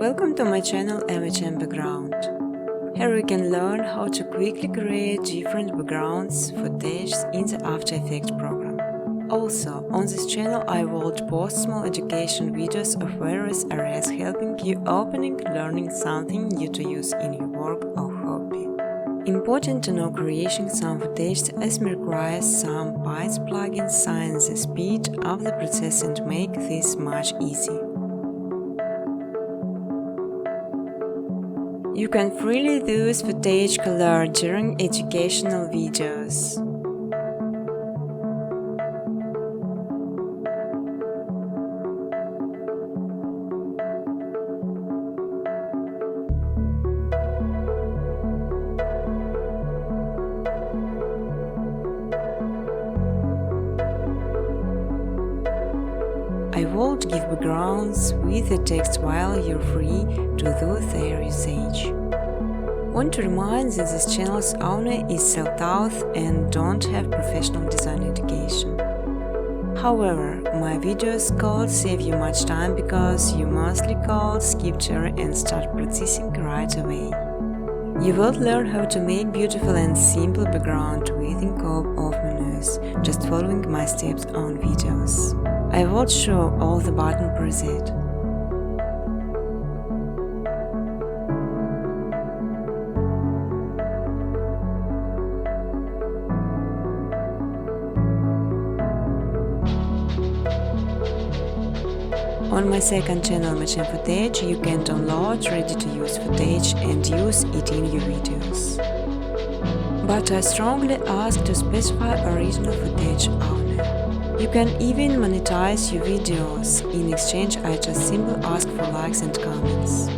Welcome to my channel MHM Background. Here you can learn how to quickly create different backgrounds footage in the After Effects program. Also, on this channel I will post small education videos of various areas helping you opening, learning something new to use in your work or hobby. Important to know creating some footage as requires some Python plugins sign the speed of the process and make this much easy. You can freely use footage color during educational videos. I won't give backgrounds with the text while you're free to do their usage. Want to remind that this channel's owner is self-taught and don't have professional design education. However, my videos could save you much time because you mostly could skip through and start practicing right away. You will learn how to make beautiful and simple background within scope of menus, just following my steps on videos. I will show all the button preset. On my second channel MHM Footage, you can download ready-to-use footage and use it in your videos. But I strongly ask to specify original footage only. You can even monetize your videos. In exchange, I just simply ask for likes and comments.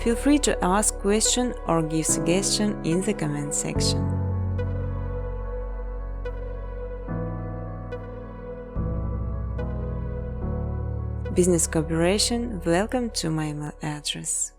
Feel free to ask questions or give suggestions in the comment section. Business cooperation, welcome to my email address.